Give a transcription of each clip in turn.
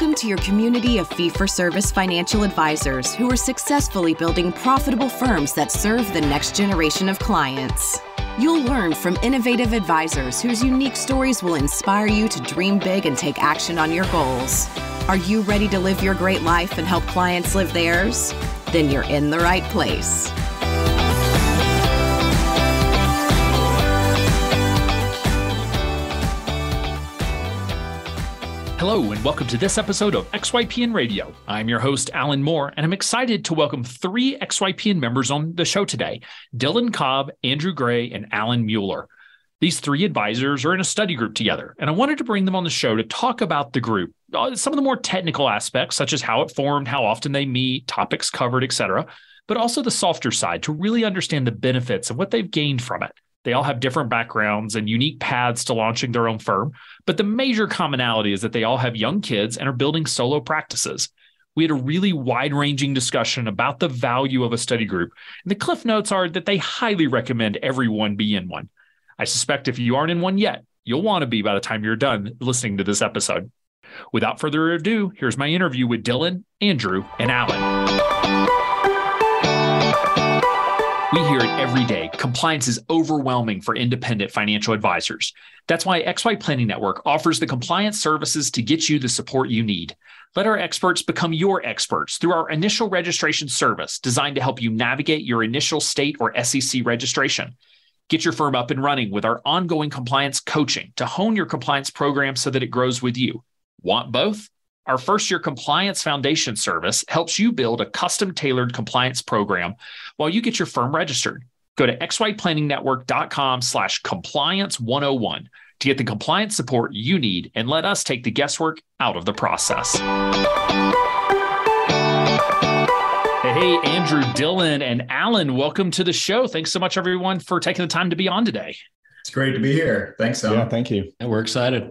Welcome to your community of fee-for-service financial advisors who are successfully building profitable firms that serve the next generation of clients. You'll learn from innovative advisors whose unique stories will inspire you to dream big and take action on your goals. Are you ready to live your great life and help clients live theirs? Then you're in the right place. Hello, and welcome to this episode of XYPN Radio. I'm your host, Alan Moore, and I'm excited to welcome three XYPN members on the show today, Dillon Cobb, Andrew Gray, and Allen Mueller. These three advisors are in a study group together, and I wanted to bring them on the show to talk about the group, some of the more technical aspects, such as how it formed, how often they meet, topics covered, etc., but also the softer side to really understand the benefits and what they've gained from it. They all have different backgrounds and unique paths to launching their own firm, but the major commonality is that they all have young kids and are building solo practices. We had a really wide-ranging discussion about the value of a study group, and the cliff notes are that they highly recommend everyone be in one. I suspect if you aren't in one yet, you'll want to be by the time you're done listening to this episode. Without further ado, here's my interview with Dillon, Andrew, and Allen. We hear it every day. Compliance is overwhelming for independent financial advisors. That's why XY Planning Network offers the compliance services to get you the support you need. Let our experts become your experts through our initial registration service designed to help you navigate your initial state or SEC registration. Get your firm up and running with our ongoing compliance coaching to hone your compliance program so that it grows with you. Want both? Our first-year compliance foundation service helps you build a custom-tailored compliance program while you get your firm registered. Go to xyplanningnetwork.com/compliance101 to get the compliance support you need and let us take the guesswork out of the process. Hey, Andrew, Dillon, and Allen, welcome to the show. Thanks so much, everyone, for taking the time to be on today. It's great to be here. Thanks, Alan. Yeah, thank you. And we're excited.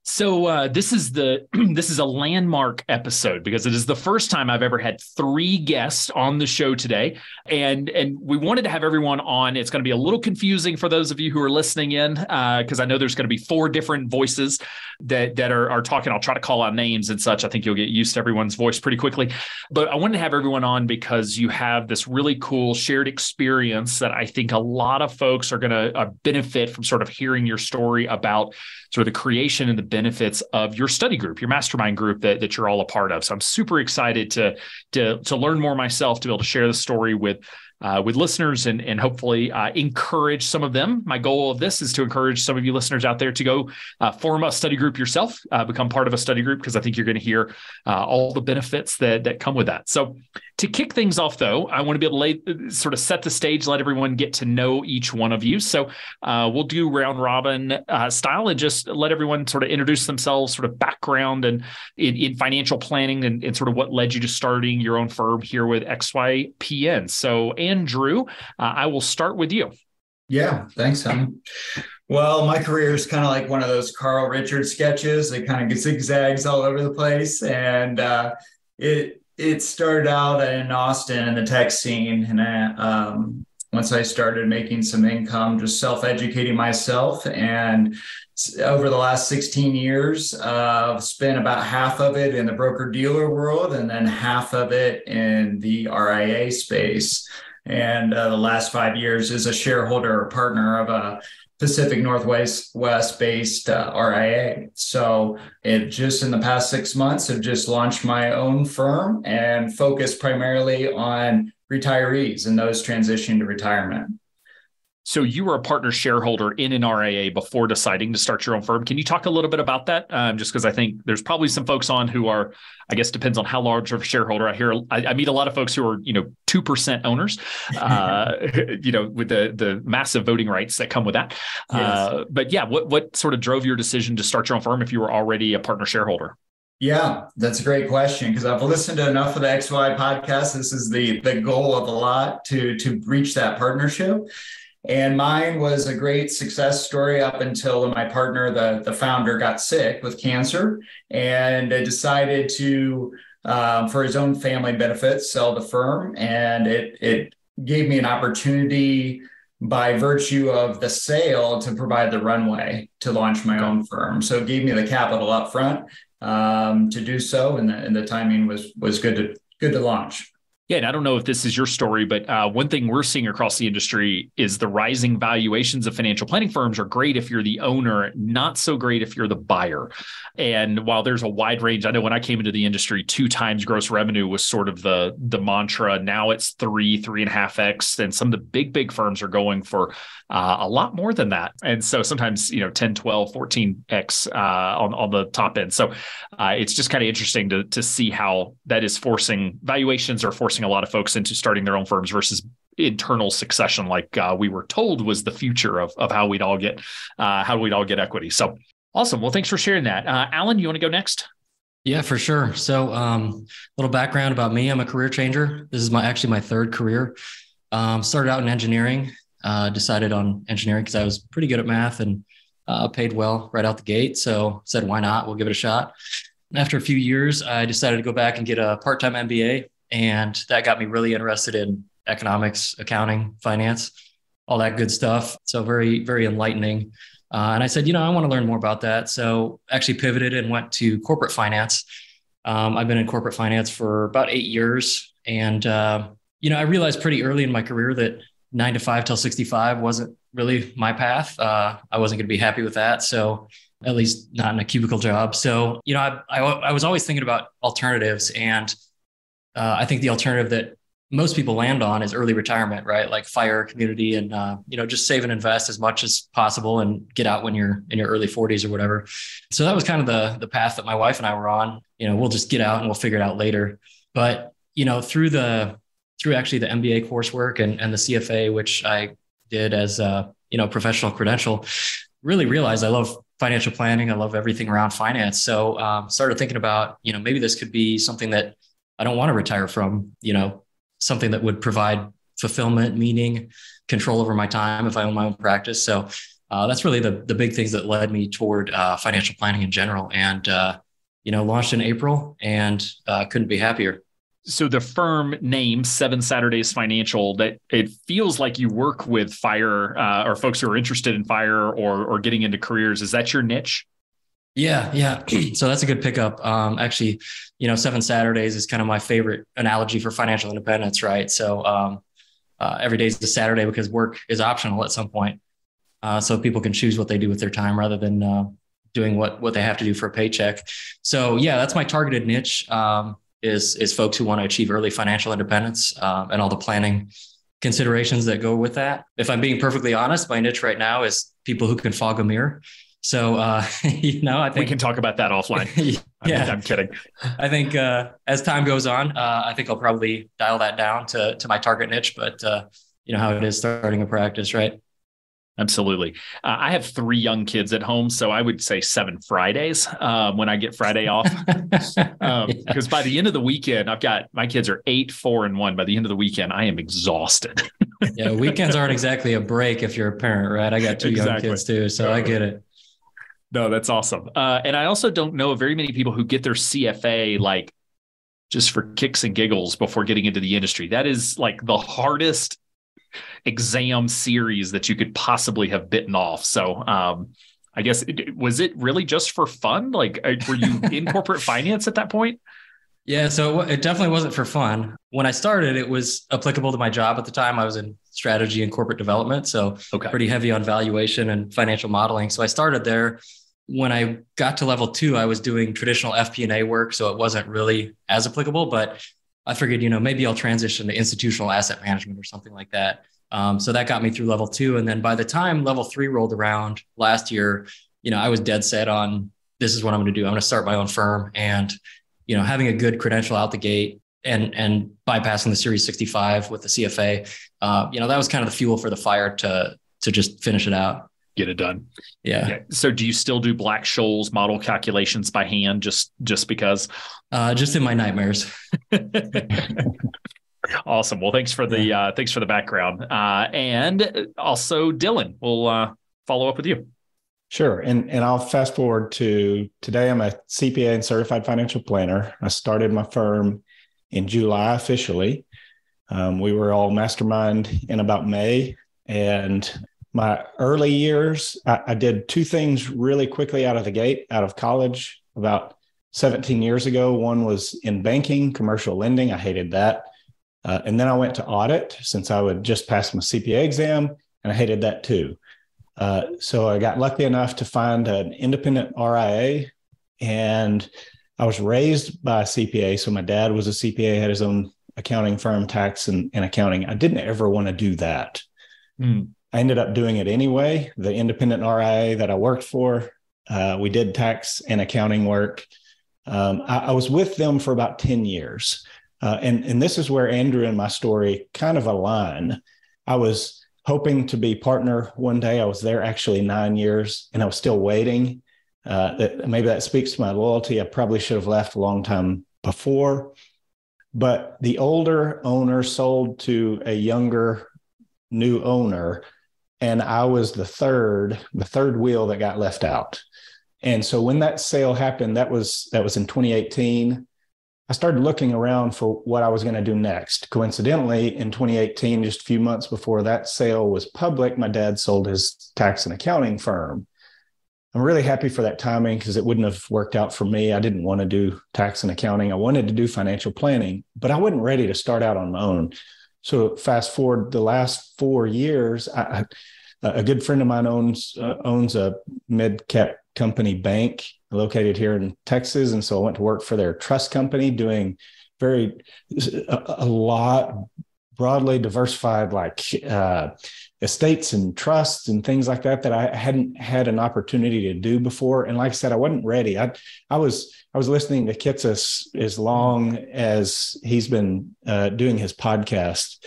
So this is a landmark episode because it is the first time I've ever had three guests on the show today, and we wanted to have everyone on. It's going to be a little confusing for those of you who are listening in because I know there's going to be four different voices that are talking. I'll try to call out names and such. I think you'll get used to everyone's voice pretty quickly, but I wanted to have everyone on because you have this really cool shared experience that I think a lot of folks are going to benefit from sort of hearing your story about sort of the creation and the benefits of your study group, your mastermind group that you're all a part of. So I'm super excited to learn more myself, to be able to share the story with listeners and hopefully encourage some of them. My goal of this is to encourage some of you listeners out there to go form a study group yourself, become part of a study group, because I think you're going to hear all the benefits that come with that. So to kick things off, though, I want to be able to sort of set the stage, let everyone get to know each one of you. So we'll do round robin style and just let everyone sort of introduce themselves, sort of background and in financial planning and sort of what led you to starting your own firm here with XYPN. So Andrew, I will start with you. Yeah, thanks, Alan. Well, my career is kind of like one of those Carl Richards sketches. It kind of zigzags all over the place. And it started out in Austin in the tech scene. And once I started making some income, just self-educating myself. And over the last 16 years, I've spent about half of it in the broker-dealer world and then half of it in the RIA space. And the last 5 years as a shareholder or partner of a Pacific Northwest-based RIA. So it just in the past 6 months, I've just launched my own firm and focused primarily on retirees and those transitioning to retirement. So you were a partner shareholder in an RIA before deciding to start your own firm. Can you talk a little bit about that? Just because I think there's probably some folks on who are, I guess, depends on how large of a shareholder. I meet a lot of folks who are, 2% owners, with the massive voting rights that come with that. Yes. But yeah, what sort of drove your decision to start your own firm if you were already a partner shareholder? Yeah, that's a great question because I've listened to enough of the XY podcast. This is the goal of a lot to reach that partnership. And mine was a great success story up until my partner, the founder, got sick with cancer and decided to, for his own family benefits, sell the firm. And it gave me an opportunity by virtue of the sale to provide the runway to launch my own firm. So it gave me the capital up front to do so. And the timing was good to launch. Yeah, and I don't know if this is your story, but one thing we're seeing across the industry is the rising valuations of financial planning firms are great if you're the owner, not so great if you're the buyer. And while there's a wide range, I know when I came into the industry, 2 times gross revenue was sort of the mantra. Now it's 3.5x, and some of the big firms are going for a lot more than that. And so sometimes, 10, 12, 14x on the top end. So it's just kind of interesting to see how that is forcing valuations or forcing a lot of folks into starting their own firms versus internal succession, like we were told was the future of how we'd all get equity. So awesome. Well, thanks for sharing that. Allen, you want to go next? Yeah, for sure. So a little background about me. I'm a career changer. This is actually my 3rd career. Started out in engineering, decided on engineering because I was pretty good at math and paid well right out the gate. So said, why not? We'll give it a shot. After a few years, I decided to go back and get a part-time MBA. And that got me really interested in economics, accounting, finance, all that good stuff. So very, very enlightening. And I said, I want to learn more about that. So actually pivoted and went to corporate finance. I've been in corporate finance for about 8 years. And, I realized pretty early in my career that 9 to 5 till 65 wasn't really my path. I wasn't going to be happy with that. So at least not in a cubicle job. So, I was always thinking about alternatives, and I think the alternative that most people land on is early retirement, right? Like FIRE community and, just save and invest as much as possible and get out when you're in your early 40s or whatever. So that was kind of the path that my wife and I were on. We'll just get out and we'll figure it out later. But, through actually the MBA coursework and the CFA, which I did as a, professional credential, really realized I love financial planning. I love everything around finance. So started thinking about, maybe this could be something that I don't want to retire from, something that would provide fulfillment, meaning, control over my time if I own my own practice. So that's really the big things that led me toward financial planning in general. And, launched in April and couldn't be happier. So the firm name, 7 Saturdays Financial, that it feels like you work with FIRE or folks who are interested in FIRE or getting into careers. Is that your niche? Yeah. So that's a good pickup. Actually, 7 Saturdays is kind of my favorite analogy for financial independence, right? So every day is a Saturday because work is optional at some point. So people can choose what they do with their time rather than doing what they have to do for a paycheck. So yeah, that's my targeted niche. Is folks who want to achieve early financial independence and all the planning considerations that go with that. If I'm being perfectly honest, my niche right now is people who can fog a mirror. So, I think we can talk about that offline. Yeah, I'm kidding. I think as time goes on, I think I'll probably dial that down to my target niche, but how it is starting a practice, right? Absolutely. I have 3 young kids at home, so I would say 7 Fridays when I get Friday off. Because by the end of the weekend, my kids are 8, 4, and 1. By the end of the weekend, I am exhausted. Yeah, weekends aren't exactly a break if you're a parent, right? I got 2 young kids too, so I get it. No, that's awesome. And I also don't know very many people who get their CFA like just for kicks and giggles before getting into the industry. That is like the hardest exam series that you could possibly have bitten off. So I guess, was it really just for fun? Like, were you in corporate finance at that point? Yeah, so it definitely wasn't for fun. When I started, it was applicable to my job at the time. I was in strategy and corporate development, so pretty heavy on valuation and financial modeling. So I started there. When I got to level 2, I was doing traditional FP&A work, so it wasn't really as applicable, but I figured, maybe I'll transition to institutional asset management or something like that. So that got me through level 2. And then by the time level 3 rolled around last year, I was dead set on this is what I'm going to do. I'm going to start my own firm, and, having a good credential out the gate and bypassing the Series 65 with the CFA, that was kind of the fuel for the fire to just finish it out. Get it done. Yeah. So do you still do Black-Scholes model calculations by hand just because? Just in my nightmares. Awesome. Well, thanks for the background. And also Dillon, we'll follow up with you. Sure. And I'll fast forward to today. I'm a CPA and certified financial planner. I started my firm in July officially. We were all mastermind in about May And my early years, I did two things really quickly out of the gate, out of college about 17 years ago. One was in banking, commercial lending. I hated that. And then I went to audit since I would just pass my CPA exam, and I hated that too. So I got lucky enough to find an independent RIA, and I was raised by a CPA. So my dad was a CPA, had his own accounting firm, tax and accounting. I didn't ever want to do that. I ended up doing it anyway. The independent RIA that I worked for, we did tax and accounting work. I was with them for about 10 years. And this is where Andrew and my story kind of align. I was hoping to be partner one day. I was there actually 9 years, and I was still waiting. Maybe that speaks to my loyalty. I probably should have left a long time before. But the older owner sold to a younger new owner, and I was the third wheel that got left out. And so when that sale happened, that was in 2018. I started looking around for what I was going to do next. Coincidentally, in 2018, just a few months before that sale was public, my dad sold his tax and accounting firm. I'm really happy for that timing because it wouldn't have worked out for me. I didn't want to do tax and accounting. I wanted to do financial planning, but I wasn't ready to start out on my own. So fast forward the last 4 years, a good friend of mine owns a mid-cap company bank located here in Texas. And so I went to work for their trust company doing a lot broadly diversified, like estates and trusts and things like that I hadn't had an opportunity to do before. And like I said, I wasn't ready. I was listening to Kitsis as long as he's been doing his podcast,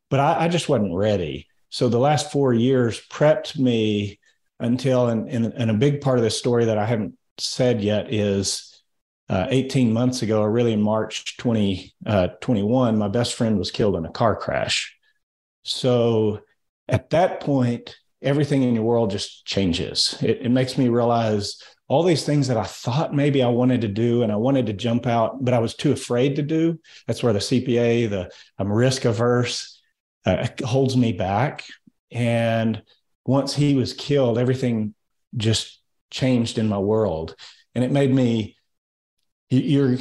but I just wasn't ready. So the last 4 years prepped me until, and a big part of this story that I haven't said yet is 18 months ago, or really in March 2021, my best friend was killed in a car crash. So at that point, everything in your world just changes. It makes me realize all these things that I thought maybe I wanted to do and I wanted to jump out, but I was too afraid to do. That's where the CPA, I'm risk averse, holds me back. And once he was killed, everything just changed in my world. And it made me, you're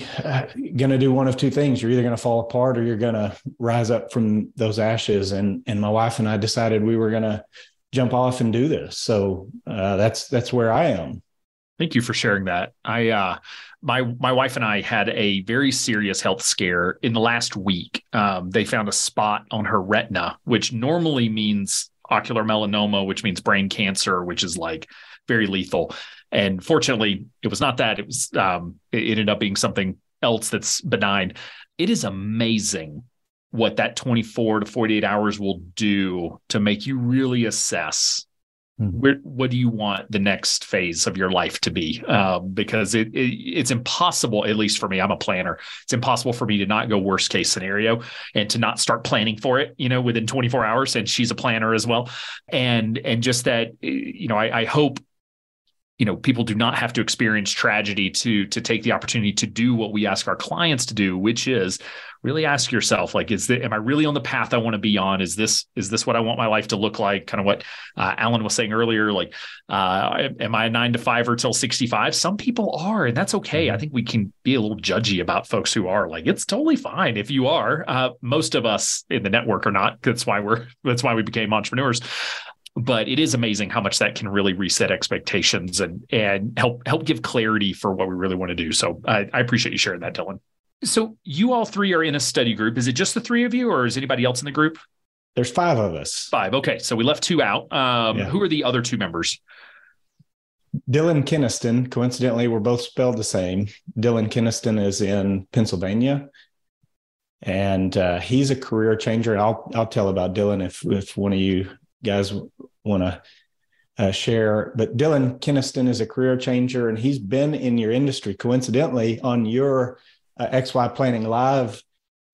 going to do one of two things. You're either going to fall apart or you're going to rise up from those ashes. And my wife and I decided we were going to jump off and do this. So that's where I am. Thank you for sharing that. My wife and I had a very serious health scare in the last week. They found a spot on her retina, which normally means ocular melanoma, which means brain cancer, which is like very lethal. And fortunately, it was not that. It was it ended up being something else that's benign. It is amazing what that 24 to 48 hours will do to make you really assess what do you want the next phase of your life to be? Because it's impossible, at least for me, I'm a planner. It's impossible for me to not go worst case scenario and to not start planning for it, within 24 hours. And she's a planner as well. And just that, I hope, people do not have to experience tragedy to take the opportunity to do what we ask our clients to do, which is really ask yourself, like, am I really on the path I want to be on? Is this what I want my life to look like? Kind of what Alan was saying earlier, like, am I a 9 to 5 till 65? Some people are, and that's okay. I think we can be a little judgy about folks who are. Like, it's totally fine if you are. Most of us in the network are not. That's why we became entrepreneurs. But it is amazing how much that can really reset expectations and help give clarity for what we really want to do. So I appreciate you sharing that, Dillon. So you all three are in a study group. Is it just the three of you, or is anybody else in the group? There's 5 of us. 5. Okay. So we left 2 out. Who are the other 2 members? Dillon Kinniston. Coincidentally, we're both spelled the same. Dillon Kinniston is in Pennsylvania, and he's a career changer. And I'll tell about Dillon if one of you guys want to share. But Dillon Kinniston is a career changer, and he's been in your industry. Coincidentally, on your XY Planning Live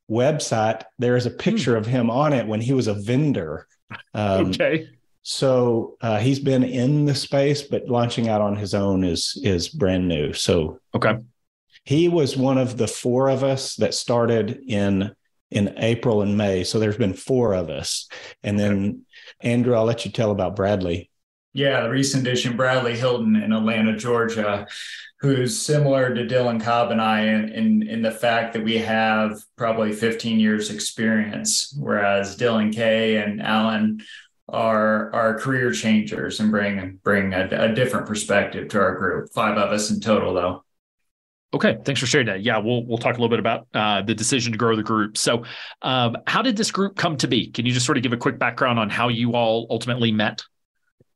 website, there is a picture of him on it when he was a vendor. Okay. So he's been in the space, but launching out on his own is brand new. So okay, he was one of the 4 of us that started in in April and May. So there's been 4 of us. And then Andrew, I'll let you tell about Bradley. Yeah, the recent addition, Bradley Hilton in Atlanta, Georgia, who's similar to Dillon Cobb and I in the fact that we have probably 15 years experience, whereas Dillon K and Allen are career changers and bring a different perspective to our group. 5 of us in total, though. Okay, thanks for sharing that. Yeah, we'll talk a little bit about the decision to grow the group. So, how did this group come to be? Can you just sort of give a quick background on how you all ultimately met?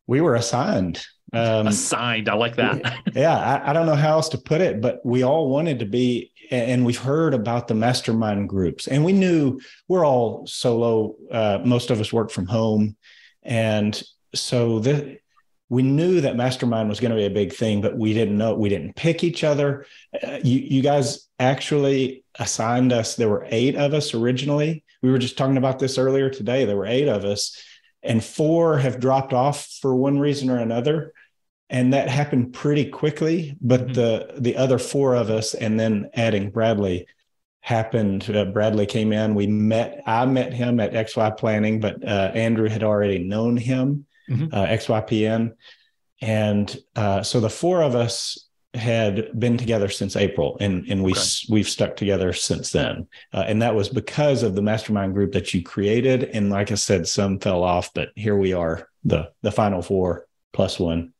We were assigned. Assigned, I like that. Yeah, I don't know how else to put it, but we all wanted to be, and we've heard about the mastermind groups, and we knew we're all solo. Most of us work from home, and so we knew that mastermind was going to be a big thing, but we didn't pick each other. You guys actually assigned us. There were 8 of us originally. We were just talking about this earlier today. There were 8 of us, and 4 have dropped off for one reason or another. And that happened pretty quickly, but the other 4 of us, and then adding Bradley, happened. Bradley came in. I met him at XY Planning, but Andrew had already known him, XYPN. And so the 4 of us had been together since April, and we've stuck together since then. And that was because of the mastermind group that you created. And like I said, some fell off, but here we are, the final 4 plus 1.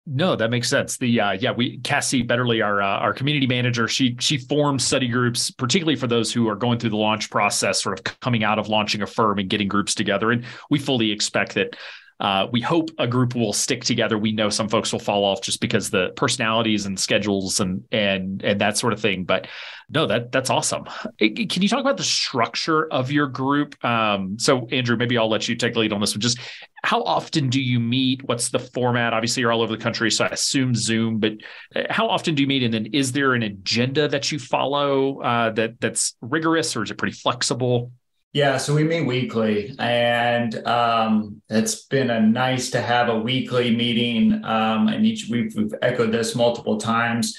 No, that makes sense. Cassie Betterly, our community manager, she forms study groups, particularly for those who are going through the launch process, sort of coming out of launching a firm and getting groups together. And we fully expect that. We hope a group will stick together. We know some folks will fall off just because the personalities and schedules and that sort of thing. But no, that's awesome. Can you talk about the structure of your group? So Andrew, maybe I'll let you take the lead on this one. Just how often do you meet? What's the format? Obviously, you're all over the country, so I assume Zoom. But how often do you meet? And then is there an agenda that you follow that's rigorous, or is it pretty flexible? Yeah, so we meet weekly, and it's been nice to have a weekly meeting. And we've echoed this multiple times,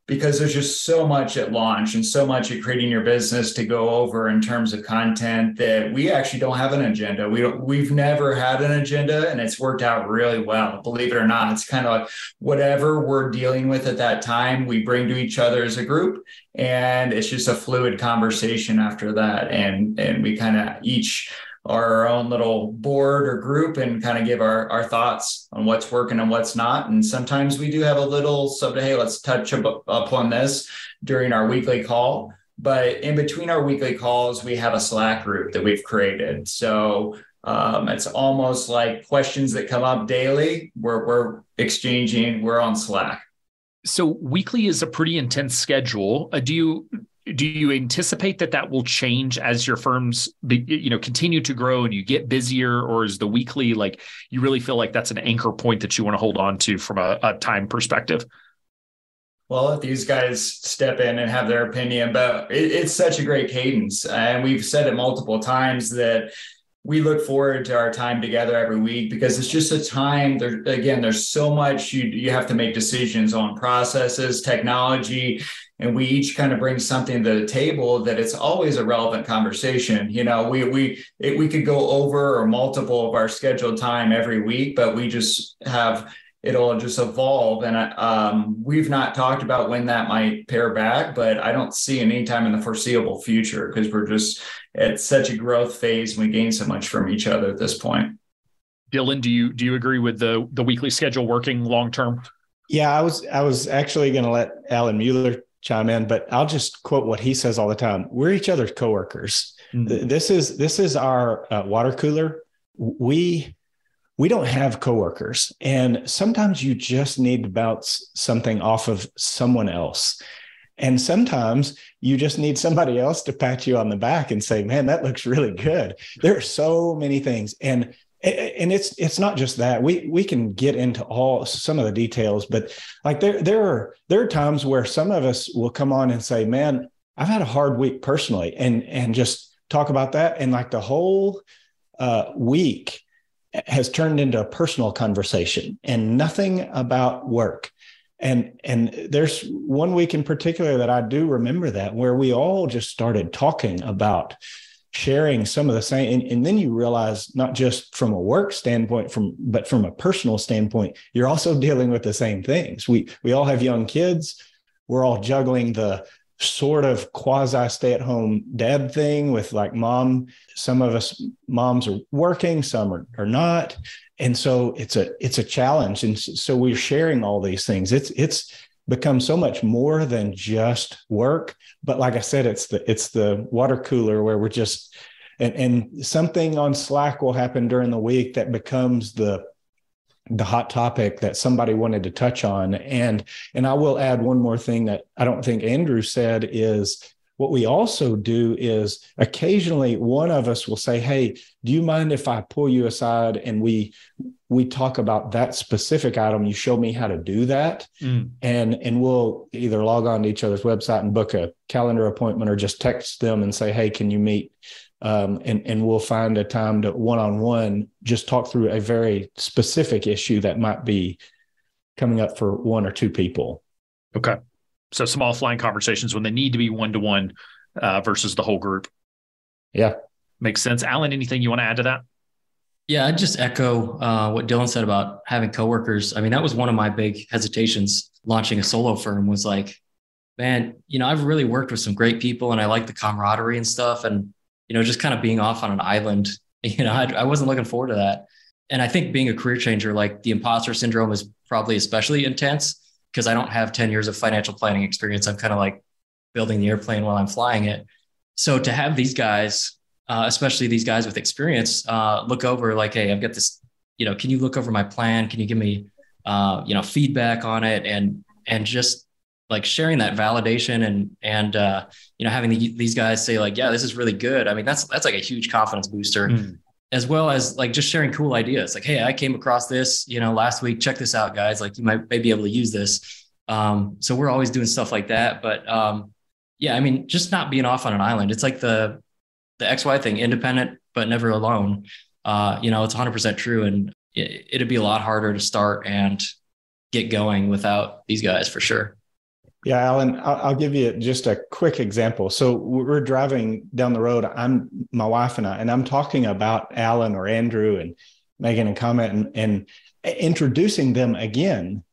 because there's just so much at launch and so much at creating your business to go over in terms of content that we actually don't have an agenda. We've never had an agenda, and it's worked out really well. Believe it or not, it's kind of like whatever we're dealing with at that time, we bring to each other as a group, and it's just a fluid conversation after that. And we kind of each are our own little board or group and kind of give our thoughts on what's working and what's not. And sometimes we do have a little hey, let's touch upon this during our weekly call. But in between our weekly calls, we have a Slack group that we've created. So it's almost like questions that come up daily. We're exchanging, we're on Slack. So weekly is a pretty intense schedule. Do you anticipate that will change as your firms, continue to grow and you get busier, or is the weekly, like, you really feel like that's an anchor point that you want to hold on to from a time perspective? Well, let these guys step in and have their opinion, but it's such a great cadence. And we've said it multiple times that we look forward to our time together every week, because it's just a time there. Again, there's so much you have to make decisions on processes, technology, and we each kind of bring something to the table that it's always a relevant conversation. We could go over or multiple of our scheduled time every week, but we just have, it'll just evolve. And we've not talked about when that might pare back, but I don't see any time in the foreseeable future, because we're just at such a growth phase and we gain so much from each other at this point. Dillon, do you agree with the weekly schedule working long term? Yeah, I was actually going to let Allen Mueller chime in, but I'll just quote what he says all the time. We're each other's coworkers. Mm-hmm. This is our water cooler. We don't have coworkers, and sometimes you just need to bounce something off of someone else. And sometimes you just need somebody else to pat you on the back and say, man, that looks really good. There are so many things. And it's not just that. We can get into some of the details, but like there are times where some of us will come on and say, man, I've had a hard week personally, and just talk about that. And like the whole week has turned into a personal conversation and nothing about work. And there's one week in particular that I do remember that, where we all just started talking about sharing some of the same. And then you realize, not just from a work standpoint, but from a personal standpoint, you're also dealing with the same things. We all have young kids. We're all juggling the sort of quasi stay-at-home dad thing with like mom. Some of us moms are working, some are not. And so it's a challenge. And so we're sharing all these things. It's become so much more than just work. But like I said, it's the water cooler where we're just, and something on Slack will happen during the week that becomes the hot topic that somebody wanted to touch on. And I will add one more thing that I don't think Andrew said is, what we also do is occasionally one of us will say, hey, do you mind if I pull you aside and we talk about that specific item? You show me how to do that. And we'll either log on to each other's website and book a calendar appointment, or just text them and say, hey, can you meet? And we'll find a time to one-on-one just talk through a very specific issue that might be coming up for one or two people. Okay. So some offline conversations when they need to be one-to-one versus the whole group. Yeah. Makes sense. Allen, anything you want to add to that? Yeah, I'd just echo what Dillon said about having coworkers. I mean, that was one of my big hesitations launching a solo firm, was like, man, I've really worked with some great people and I like the camaraderie and stuff. And, just kind of being off on an island, I wasn't looking forward to that. And I think being a career changer, like the imposter syndrome is probably especially intense, because I don't have 10 years of financial planning experience. I'm kind of like building the airplane while I'm flying it. So to have these guys, especially these guys with experience, look over like, hey, I've got this, can you look over my plan? Can you give me, feedback on it? And just like sharing that validation and having these guys say like, yeah, this is really good. I mean, that's like a huge confidence booster. As well as like just sharing cool ideas. Like, hey, I came across this, last week, check this out, guys. Like you might be able to use this. So we're always doing stuff like that. But yeah, I mean, just not being off on an island. It's like the XY thing, independent, but never alone. It's 100% true. And it'd be a lot harder to start and get going without these guys for sure. Yeah, Allen, I'll give you just a quick example. So we're driving down the road, my wife and I'm talking about Allen or Andrew and Megan and comment and introducing them again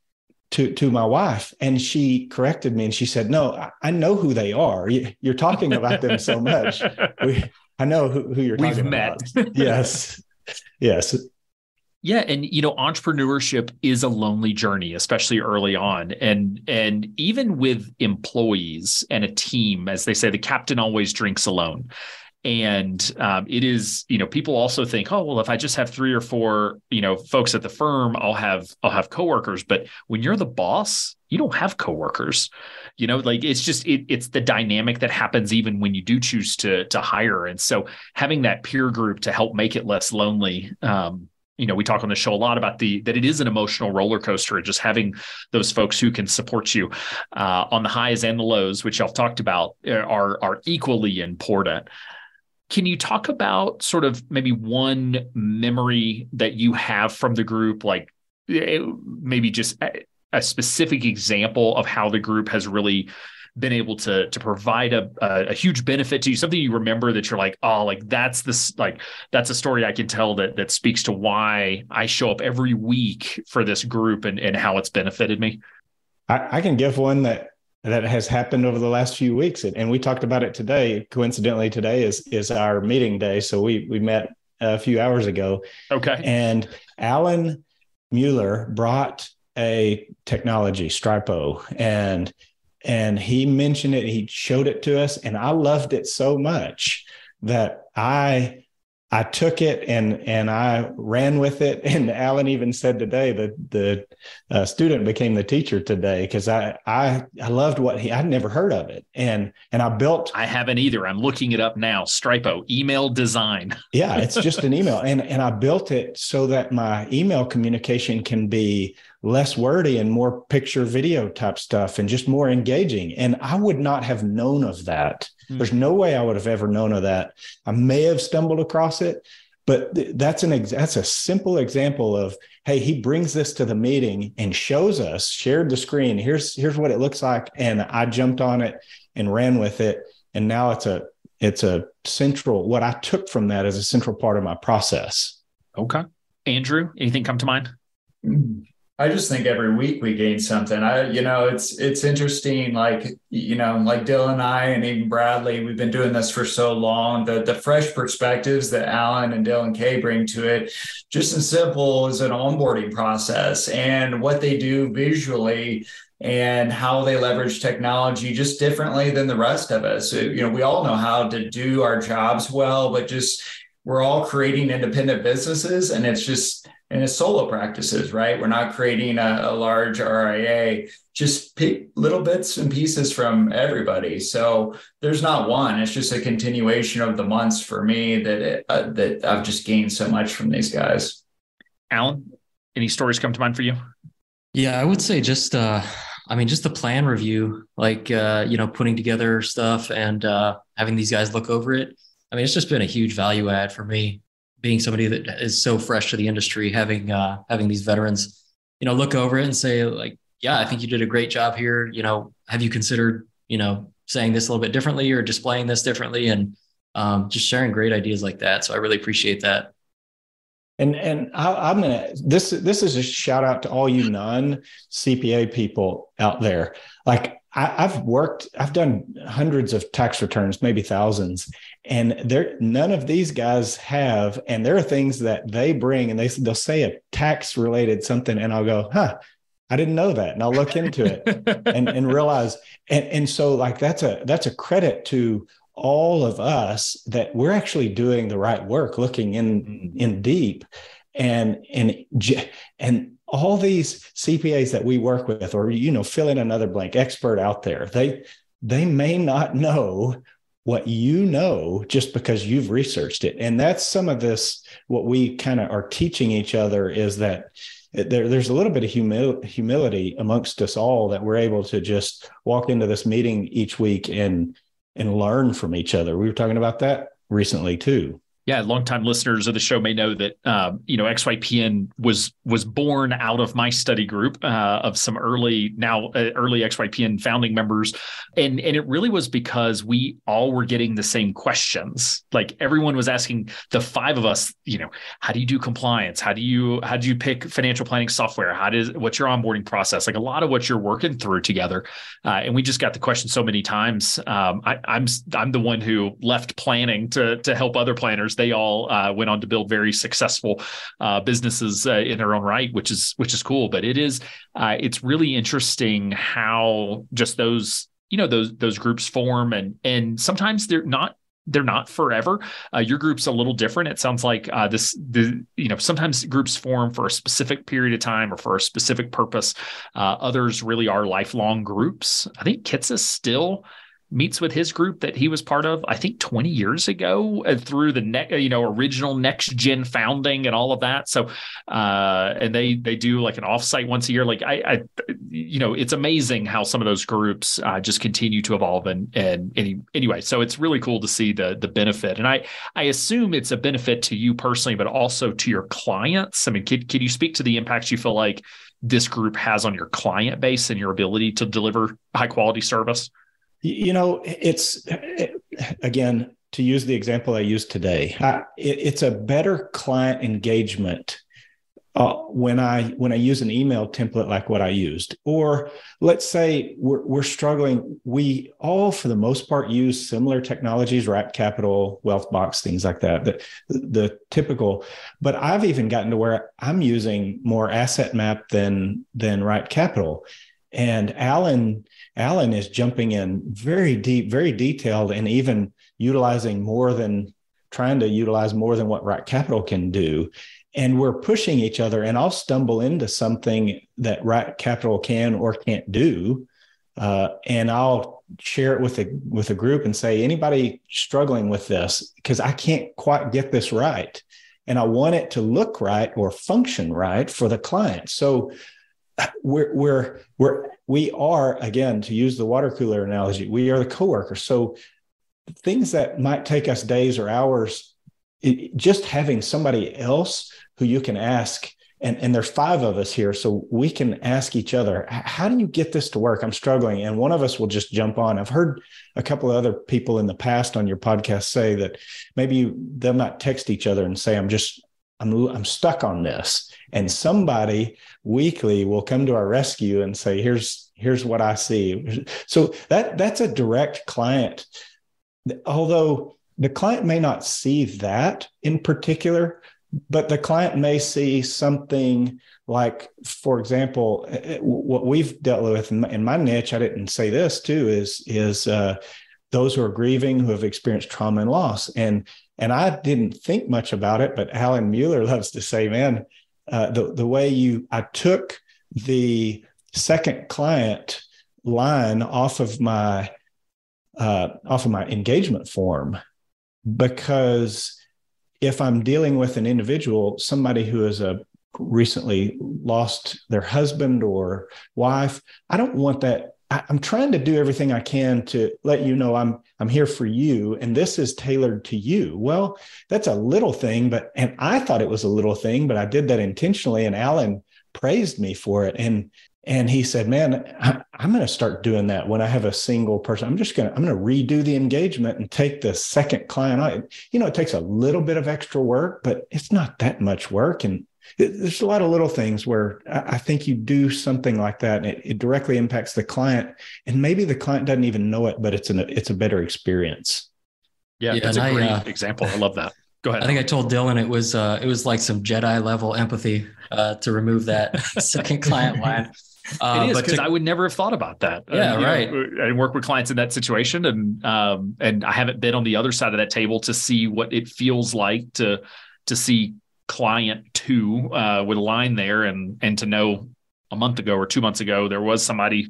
to my wife. And she corrected me and she said, no, I know who they are. You're talking about them so much. I know who you're talking about. We've met. Yes. Yeah. And, entrepreneurship is a lonely journey, especially early on. And even with employees and a team, as they say, the captain always drinks alone. And it is, people also think, oh, well, if I just have 3 or 4, folks at the firm, I'll have coworkers. But when you're the boss, you don't have coworkers. It's just it's the dynamic that happens even when you do choose to hire. And so having that peer group to help make it less lonely. We talk on the show a lot about that it is an emotional roller coaster, and just having those folks who can support you on the highs and the lows, which y'all talked about, are equally important. Can you talk about sort of maybe one memory that you have from the group, like maybe just a specific example of how the group has really been able to provide a huge benefit to you, something you remember that you're like, oh, like that's a story I can tell that speaks to why I show up every week for this group and how it's benefited me? I can give one that has happened over the last few weeks. And we talked about it today. Coincidentally, today is our meeting day. So we met a few hours ago. Okay. And Allen Mueller brought a technology, Stripo, and he mentioned it, he showed it to us, and I loved it so much that I took it and I ran with it. And Allen even said today that the student became the teacher today, because I loved I'd never heard of it. And I haven't either. I'm looking it up now. Stripo, email design. Yeah, it's just an email. And I built it so that my email communication can be less wordy and more picture video type stuff and just more engaging. And I would not have known of that. There's no way I would have ever known of that. I may have stumbled across it, But that's a simple example of, hey, he brings this to the meeting and shows us, shared the screen. Here's what it looks like. And I jumped on it and ran with it. And now it's a central, what I took from that is a central part of my process. Okay. Andrew, anything come to mind? I just think every week we gain something. It's interesting. Like Dillon and I, and even Bradley, we've been doing this for so long. The fresh perspectives that Allen and Dillon K bring to it, just as simple as an onboarding process and what they do visually and how they leverage technology just differently than the rest of us. We all know how to do our jobs well, but just we're all creating independent businesses, and it's solo practices, right? We're not creating a large RIA, just pick little bits and pieces from everybody. So there's not one, it's just a continuation of the months for me that I've just gained so much from these guys. Allen, any stories come to mind for you? Yeah, I would say just the plan review, putting together stuff and having these guys look over it. I mean, it's just been a huge value add for me, being somebody that is so fresh to the industry, having these veterans, look over it and say, like, yeah, I think you did a great job here. Have you considered, saying this a little bit differently or displaying this differently, and just sharing great ideas like that. So I really appreciate that. And I'm gonna this is a shout out to all you non-CPA people out there. Like I've done hundreds of tax returns, maybe thousands, and none of these guys have. And there are things that they bring, and they'll say a tax related something, and I'll go, I didn't know that, and I'll look into it and realize. And so like that's a credit to all of us that we're actually doing the right work, looking in deep, and all these CPAs that we work with, or fill in another blank, expert out there, they may not know what you know just because you've researched it. And that's some of this, what we kind of are teaching each other, is that there's a little bit of humility amongst us all, that we're able to just walk into this meeting each week and learn from each other. We were talking about that recently too. Yeah, longtime listeners of the show may know that XYPN was born out of my study group of some early XYPN founding members, and it really was because we all were getting the same questions. Like everyone was asking the five of us, how do you do compliance? How do you pick financial planning software? What's your onboarding process? Like a lot of what you're working through together, and we just got the question so many times. I'm the one who left planning to help other planners. They all went on to build very successful businesses in their own right, which is cool. But it's really interesting how just those groups form, and sometimes they're not forever. Your group's a little different. It sounds like sometimes groups form for a specific period of time or for a specific purpose. Others really are lifelong groups. I think Kitsa still meets with his group that he was part of, I think 20 years ago, through the original next gen founding and all of that. So, and they do like an offsite once a year. Like it's amazing how some of those groups just continue to evolve. And anyway, so it's really cool to see the benefit. And I assume it's a benefit to you personally, but also to your clients. I mean, can you speak to the impacts you feel like this group has on your client base and your ability to deliver high quality service? It's, again, to use the example I used today, it's a better client engagement when I use an email template like what I used. Or let's say we're struggling. We all, for the most part, use similar technologies, Wrap Capital, Wealthbox, things like that, the typical. But I've even gotten to where I'm using more Asset Map than Wrap Capital. And Allen is jumping in very deep, very detailed, and even trying to utilize more than what Wrap Capital can do. And we're pushing each other, and I'll stumble into something that Wrap Capital can or can't do. And I'll share it with a group and say, anybody struggling with this? Because I can't quite get this right. And I want it to look right or function right for the client. So we are, again, to use the water cooler analogy, we are the coworkers. So things that might take us days or hours just having somebody else who you can ask, and there's 5 of us here, so we can ask each other, how do you get this to work? I'm struggling. And one of us will just jump on. I've heard a couple of other people in the past on your podcast say that maybe they'll not text each other and say, I'm stuck on this. And somebody weekly will come to our rescue and say, here's what I see. So that's a direct client. Although the client may not see that in particular, but the client may see something like, for example, what we've dealt with in my niche, I didn't say this too, is those who are grieving, who have experienced trauma and loss. And I didn't think much about it, but Allen Mueller loves to say, man, the way I took the second client line off of my engagement form, because if I'm dealing with an individual, somebody who has recently lost their husband or wife, I don't want that. I'm trying to do everything I can to let you know I'm here for you, and this is tailored to you. Well, that's a little thing, and I thought it was a little thing, but I did that intentionally, and Alan praised me for it. And he said, man, I'm going to start doing that when I have a single person. I'm going to redo the engagement and take the second client on. It takes a little bit of extra work, but it's not that much work. And there's a lot of little things where I think you do something like that, and it directly impacts the client. And maybe the client doesn't even know it, but it's a better experience. Yeah, that's a great example. I love that. Go ahead. I think I told Dillon it was like some Jedi level empathy to remove that second client line. It is, because I would never have thought about that. Yeah, right. I work with clients in that situation, and I haven't been on the other side of that table to see what it feels like to see client 2 with a line there, and to know a month ago or 2 months ago there was somebody,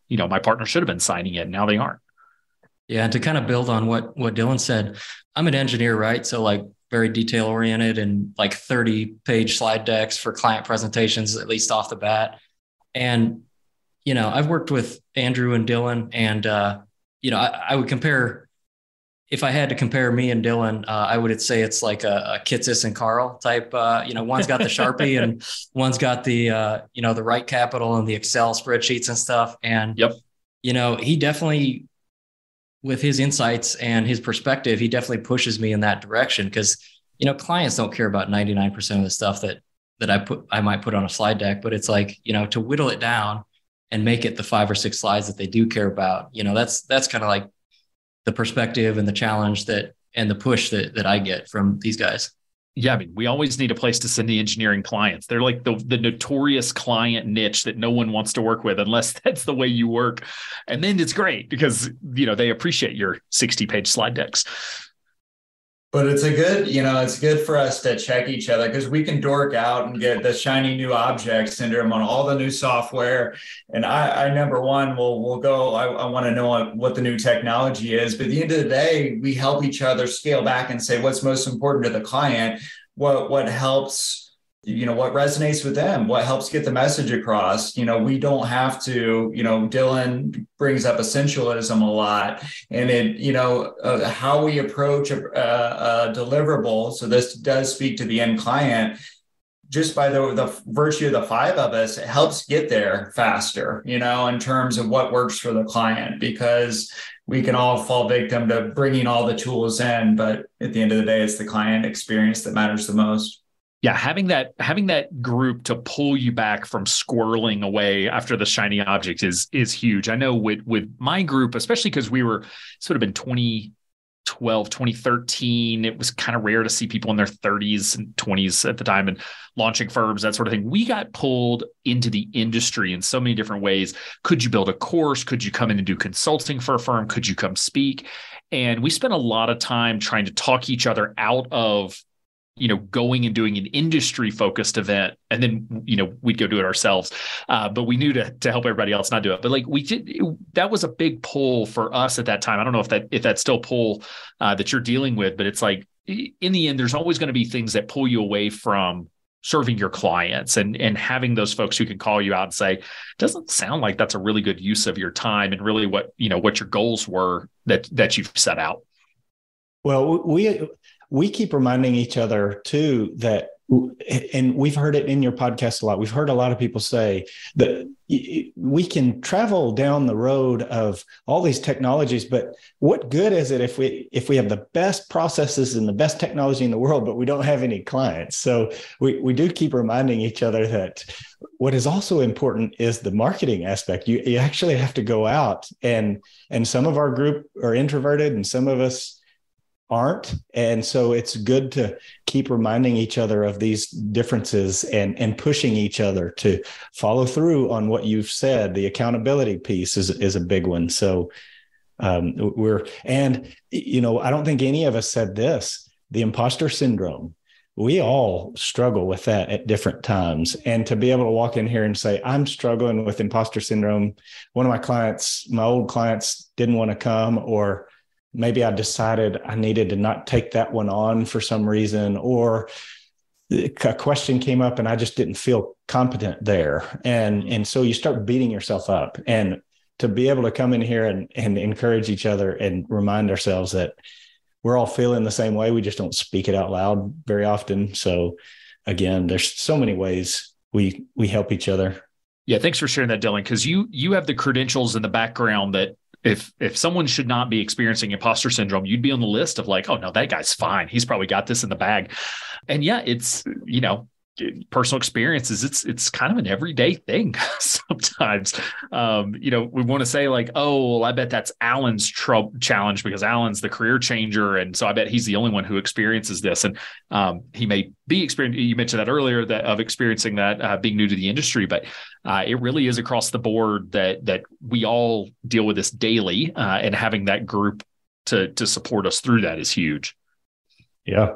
my partner should have been signing it. Now they aren't. Yeah, and to kind of build on what Dillon said, I'm an engineer, right? So like very detail oriented, and like 30-page slide decks for client presentations, at least off the bat. And, I've worked with Andrew and Dillon, and, I would compare, if I had to compare me and Dillon, I would say it's like a Kitsis and Carl type. One's got the Sharpie and one's got the, the Right Capital and the Excel spreadsheets and stuff. And, yep. He definitely, with his insights and his perspective, he definitely pushes me in that direction, because, clients don't care about 99% of the stuff that I might put on a slide deck, but it's like, to whittle it down and make it the 5 or 6 slides that they do care about. That's kind of like the perspective and the challenge and the push that I get from these guys. Yeah. I mean, we always need a place to send the engineering clients. They're like the notorious client niche that no one wants to work with unless that's the way you work. And then it's great because, they appreciate your 60-page slide decks. But it's it's good for us to check each other, because we can dork out and get the shiny new object syndrome on all the new software. And I number one, we'll go, I want to know what the new technology is. But at the end of the day, we help each other scale back and say, what's most important to the client? What helps, what resonates with them, what helps get the message across. We don't have to, Dillon brings up essentialism a lot, and how we approach a deliverable. So this does speak to the end client. Just by the virtue of the 5 of us, it helps get there faster, in terms of what works for the client, because we can all fall victim to bringing all the tools in. But at the end of the day, it's the client experience that matters the most. Yeah, having that group to pull you back from squirreling away after the shiny object is huge. I know with my group, especially because we were sort of in 2012, 2013, it was kind of rare to see people in their 30s and 20s at the time and launching firms, that sort of thing. We got pulled into the industry in so many different ways. Could you build a course? Could you come in and do consulting for a firm? Could you come speak? And we spent a lot of time trying to talk each other out of going and doing an industry focused event, and then, we'd go do it ourselves. But we knew to help everybody else not do it. But like that was a big pull for us at that time. I don't know if that's still pull that you're dealing with, but it's like, in the end, there's always going to be things that pull you away from serving your clients, and having those folks who can call you out and say, doesn't sound like that's a really good use of your time, and really what your goals were that you've set out. Well, we keep reminding each other too that, and we've heard it in your podcast a lot. We've heard a lot of people say that we can travel down the road of all these technologies, but what good is it if we have the best processes and the best technology in the world, but we don't have any clients? So we do keep reminding each other that what is also important is the marketing aspect. You actually have to go out, and some of our group are introverted and some of us aren't. And so it's good to keep reminding each other of these differences and pushing each other to follow through on what you've said. The accountability piece is a big one. So I don't think any of us said this, the imposter syndrome. We all struggle with that at different times. And to be able to walk in here and say, I'm struggling with imposter syndrome. One of my old clients didn't want to come, or maybe I decided I needed to not take that one on for some reason, or a question came up and I just didn't feel competent there. And so you start beating yourself up. And to be able to come in here and encourage each other and remind ourselves that we're all feeling the same way. We just don't speak it out loud very often. So again, there's so many ways we help each other. Yeah. Thanks for sharing that, Dillon, because you have the credentials in the background that if someone should not be experiencing imposter syndrome, you'd be on the list of like, oh no, that guy's fine. He's probably got this in the bag. And yeah, it's, personal experiences. It's kind of an everyday thing sometimes. We want to say like, oh, well, I bet that's Allen's challenge because Allen's the career changer. And so I bet he's the only one who experiences this. And he may be experiencing, you mentioned that earlier, of experiencing that being new to the industry, but it really is across the board that we all deal with this daily, and having that group to support us through that is huge. Yeah.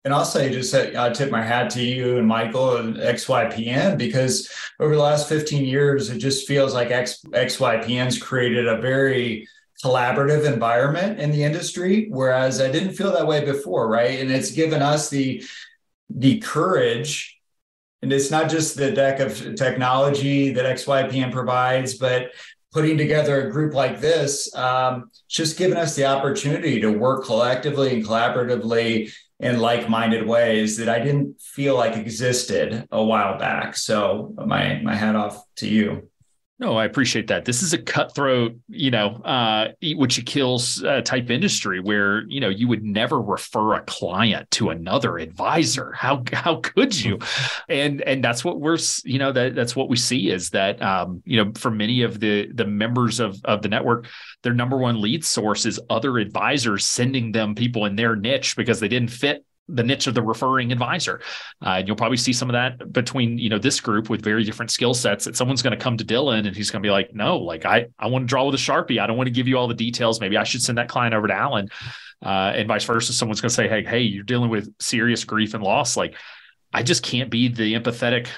And I'll say, just I tip my hat to you and Michael and XYPN, because over the last 15 years, it just feels like XYPN's created a very collaborative environment in the industry, whereas I didn't feel that way before, right? And it's given us the courage. And it's not just the deck of technology that XYPN provides, but putting together a group like this, just giving us the opportunity to work collectively and collaboratively in like-minded ways that I didn't feel like existed a while back. So my hat off to you. No, I appreciate that. This is a cutthroat, eat what you kills type industry where, you would never refer a client to another advisor. How could you? And that's what we're, that's what we see is that, for many of the members of the network, their number one lead source is other advisors sending them people in their niche because they didn't fit the niche of the referring advisor. And you'll probably see some of that between, this group with very different skill sets, that someone's going to come to Dillon and he's going to be like, no, like I want to draw with a Sharpie. I don't want to give you all the details. Maybe I should send that client over to Allen, and vice versa. Someone's going to say, hey, you're dealing with serious grief and loss. Like I just can't be the empathetic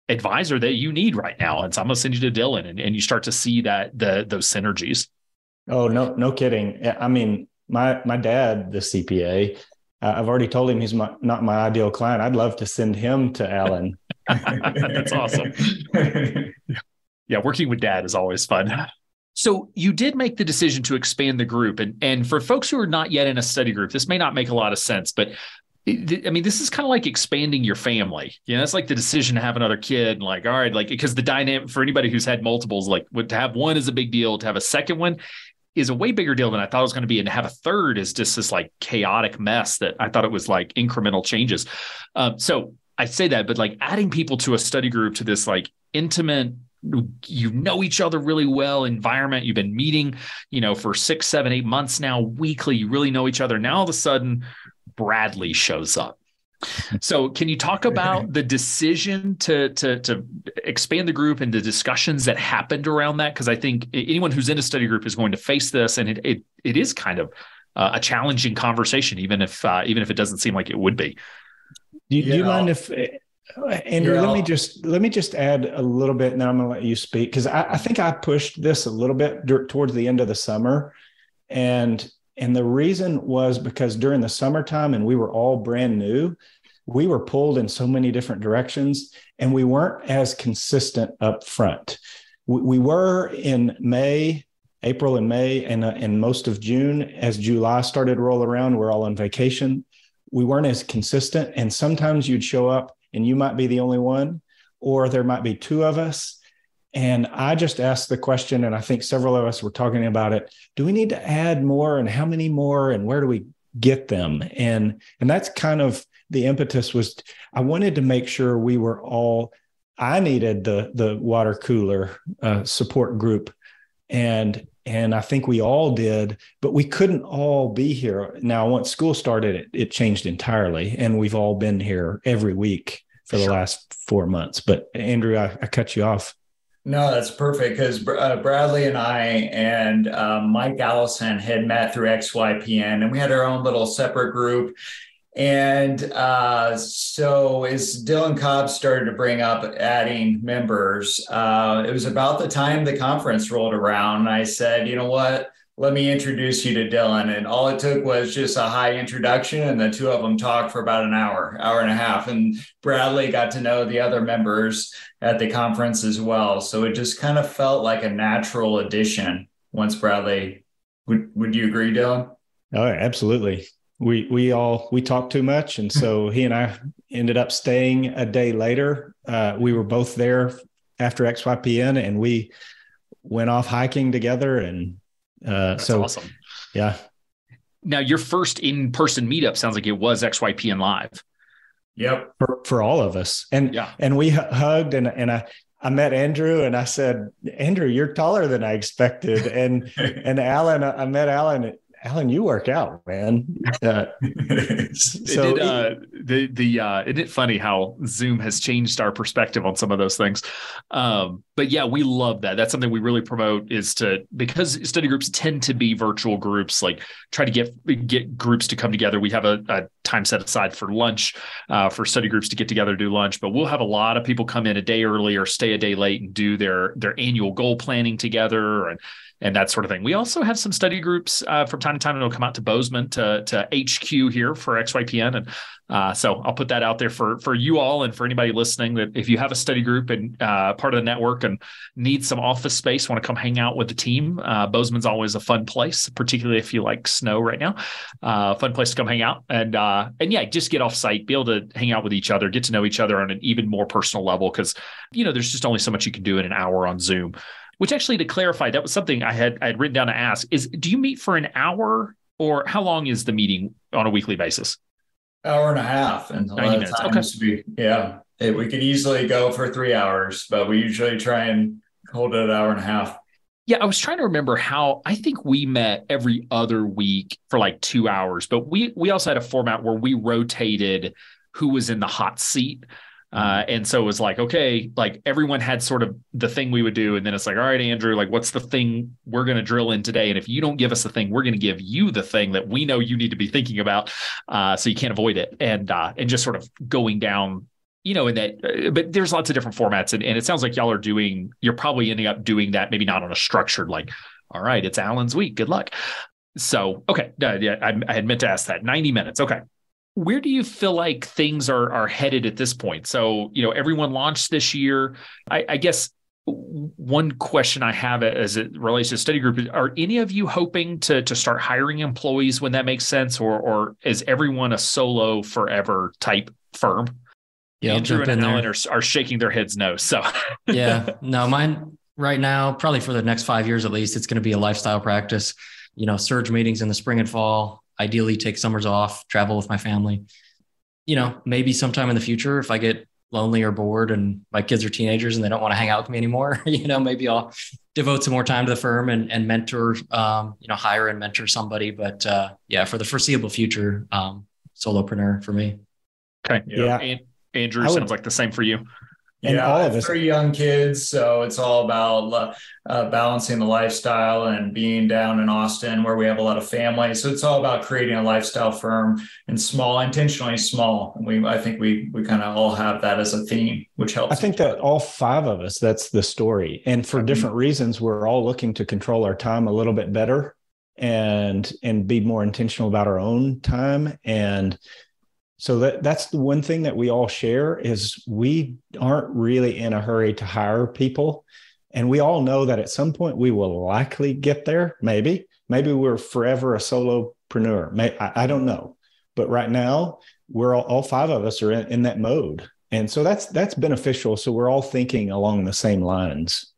advisor that you need right now. And so I'm going to send you to Dillon, and you start to see that those synergies. Oh, no kidding. I mean, my dad, the CPA, I've already told him he's not my ideal client. I'd love to send him to Allen. That's awesome. Yeah, working with dad is always fun. So you did make the decision to expand the group. And for folks who are not yet in a study group, this may not make a lot of sense, but this is kind of like expanding your family. It's like the decision to have another kid. And like, all right, like, because the dynamic for anybody who's had multiples, like to have one is a big deal. To have a second one is a way bigger deal than I thought it was going to be. And to have a third is just this like chaotic mess that I thought it was like incremental changes. So I say that, but like adding people to a study group, to this like intimate, each other really well environment. You've been meeting, for 6, 7, 8 months now, weekly. You really know each other. Now all of a sudden, Bradley shows up. So can you talk about the decision to expand the group and the discussions that happened around that? Because I think anyone who's in a study group is going to face this, and it is kind of a challenging conversation, even if it doesn't seem like it would be. Do you mind if Andrew, let me just add a little bit, and then I'm going to let you speak, because I think I pushed this a little bit towards the end of the summer, and the reason was because during the summertime, and we were all brand new, we were pulled in so many different directions, and we weren't as consistent up front. We were in April and May, and most of June. As July started to roll around, we're all on vacation. we weren't as consistent. And sometimes you'd show up and you might be the only one, or there might be two of us. And I just asked the question, and I think several of us were talking about it. Do we need to add more, and how many more, and where do we get them? And that's kind of the impetus. Was I wanted to make sure we were all, I needed the water cooler support group. And I think we all did, but we couldn't all be here. Now, once school started, it changed entirely. And we've all been here every week for the last 4 months. But Andrew, I cut you off. No, that's perfect, because Bradley and I and Mike Allison had met through XYPN, and we had our own little separate group. And so as Dillon Cobb started to bring up adding members, it was about the time the conference rolled around. And I said, you know what? Let me introduce you to Dillon. And all it took was just a high introduction, and the two of them talked for about an hour and a half. And Bradley got to know the other members at the conference as well. So it just kind of felt like a natural addition once Bradley, would you agree, Dillon? Oh, absolutely. We talked too much. And so he and I ended up staying a day later. We were both there after XYPN, and we went off hiking together. And that's awesome. Yeah. Now, your first in-person meetup sounds like it was XYPN Live. Yep. For all of us. And we hugged, and I met Andrew, and I said, Andrew, you're taller than I expected. And Alan, I met Alan. Alan, you work out, man. Isn't it funny how Zoom has changed our perspective on some of those things? But yeah, we love that. That's something we really promote, because study groups tend to be virtual groups, like try to get groups to come together. We have a time set aside for lunch, for study groups to get together, do lunch, but we'll have a lot of people come in a day early or stay a day late and do their annual goal planning together and that sort of thing. We also have some study groups from time to time. It'll come out to Bozeman to HQ here for XYPN. And so I'll put that out there for you all, and for anybody listening, that if you have a study group and part of the network and need some office space, want to come hang out with the team, Bozeman's always a fun place, particularly if you like snow right now. Fun place to come hang out. And yeah, just get off site, be able to hang out with each other, get to know each other on an even more personal level, because, there's just only so much you can do in an hour on Zoom. Which actually, to clarify, that was something I had written down to ask, is do you meet for an hour, or how long is the meeting on a weekly basis? Hour and a half. And 90 minutes. Okay. We could easily go for 3 hours, but we usually try and hold it an hour and a half. Yeah, I was trying to remember how, I think we met every other week for like 2 hours, but we also had a format where we rotated who was in the hot seat. And so it was like, okay, like everyone had sort of the thing we would do. And then it's like, all right, Andrew, like, what's the thing we're going to drill in today? And if you don't give us the thing, we're going to give you the thing that we know you need to be thinking about. So you can't avoid it. And just sort of going down, in that, but there's lots of different formats. And it sounds like you're probably ending up doing that, maybe not on a structured, like, all right, it's Alan's week. Good luck. So, okay. Yeah, I had meant to ask that. 90 minutes. Okay. Where do you feel like things are headed at this point? So, everyone launched this year. I guess one question I have as it relates to study group is, are any of you hoping to start hiring employees when that makes sense? Or is everyone a solo forever type firm? Yeah, Andrew and Alan are shaking their heads no. So yeah, no, mine right now, probably for the next 5 years at least, it's going to be a lifestyle practice. Surge meetings in the spring and fall. Ideally take summers off, travel with my family. Maybe sometime in the future, if I get lonely or bored and my kids are teenagers and they don't want to hang out with me anymore, maybe I'll devote some more time to the firm and mentor, hire and mentor somebody. But yeah, for the foreseeable future, solopreneur for me. Okay. Yeah. Andrew, sounds like the same for you. And all of us, 3 young kids, so it's all about balancing the lifestyle and being down in Austin where we have a lot of family. So it's all about creating a lifestyle firm and intentionally small. And I think we kind of all have that as a theme, which helps. I think that all 5 of us, that's the story. And for different reasons, we're all looking to control our time a little bit better and be more intentional about our own time. And so that's the one thing that we all share, is we aren't really in a hurry to hire people. And we all know that at some point we will likely get there. Maybe we're forever a solopreneur. I don't know. But right now, we're all five of us are in that mode. And so that's beneficial. So we're all thinking along the same lines.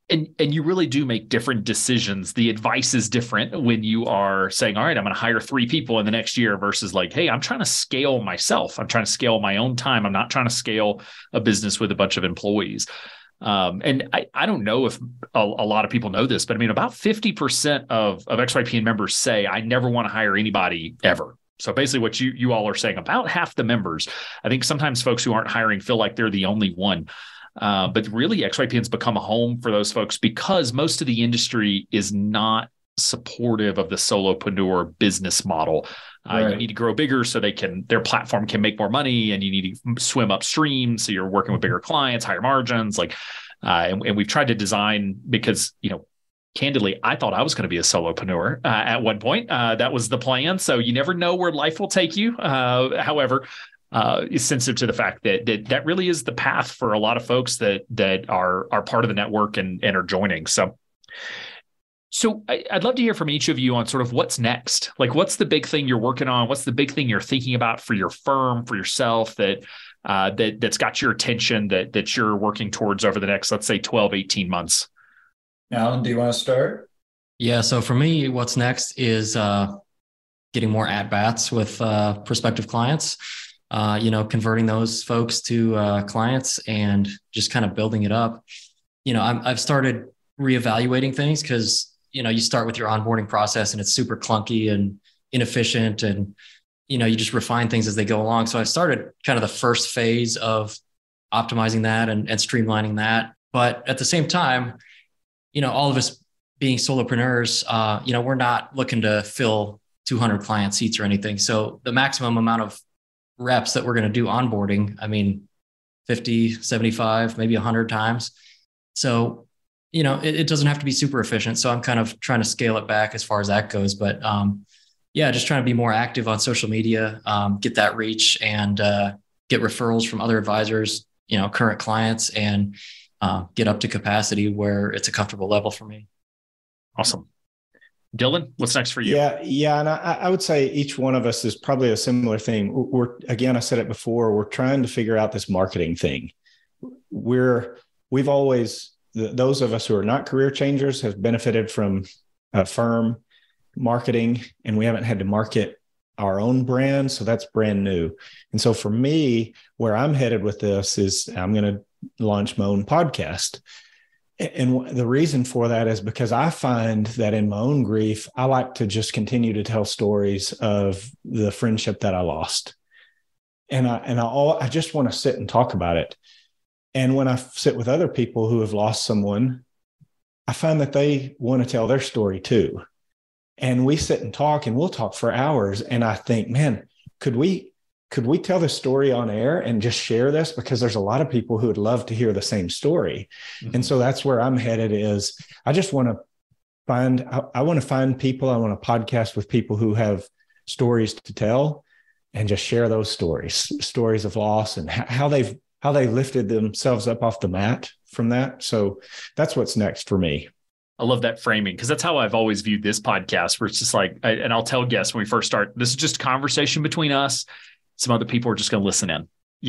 And you really do make different decisions. The advice is different when you are saying, all right, I'm going to hire 3 people in the next year versus like, hey, I'm trying to scale myself. I'm trying to scale my own time. I'm not trying to scale a business with a bunch of employees. And I don't know if a lot of people know this, but I mean, about 50% of XYPN members say, I never want to hire anybody ever. So basically what you all are saying, about half the members, I think sometimes folks who aren't hiring feel like they're the only one. But really, XYPN's become a home for those folks because most of the industry is not supportive of the solopreneur business model. Right. You need to grow bigger so their platform can make more money, and you need to swim upstream. So you're working with bigger clients, higher margins, and we've tried to design because, candidly, I thought I was going to be a solopreneur at one point. That was the plan. So you never know where life will take you. However, is sensitive to the fact that really is the path for a lot of folks that are part of the network and are joining. So I'd love to hear from each of you on sort of what's next. Like, what's the big thing you're working on? What's the big thing you're thinking about for your firm, for yourself, that's got your attention that you're working towards over the next, let's say, 12, 18 months? Alan, do you want to start? Yeah. So for me, what's next is getting more at-bats with prospective clients, converting those folks to clients and just kind of building it up. I've started reevaluating things because, you start with your onboarding process and it's super clunky and inefficient, and, you just refine things as they go along. So I've started kind of the first phase of optimizing that and streamlining that. But at the same time, all of us being solopreneurs, we're not looking to fill 200 client seats or anything. So the maximum amount of reps that we're going to do onboarding, 50, 75, maybe 100 times. So, it doesn't have to be super efficient. So I'm kind of trying to scale it back as far as that goes. But just trying to be more active on social media, get that reach and get referrals from other advisors, current clients, and get up to capacity where it's a comfortable level for me. Awesome. Dillon, what's next for you? Yeah. And I would say each one of us is probably a similar thing. Again, I said it before, we're trying to figure out this marketing thing. We've always, those of us who are not career changers have benefited from firm marketing, and we haven't had to market our own brand. So that's brand new. And so for me, where I'm headed with this is I'm going to launch my own podcast. And the reason for that is because I find that in my own grief, I like to just continue to tell stories of the friendship that I lost. And I just want to sit and talk about it. And when I sit with other people who have lost someone, I find that they want to tell their story too. And we sit and talk, and we'll talk for hours. And I think, man, could we tell this story on air and just share this? Because there's a lot of people who would love to hear the same story. Mm-hmm. And so that's where I'm headed is I just want to find people. I want to podcast with people who have stories to tell and just share those stories of loss and how they lifted themselves up off the mat from that. So that's what's next for me. I love that framing because that's how I've always viewed this podcast, where it's just like, and I'll tell guests when we first start, this is just a conversation between us. Some other people are just going to listen in,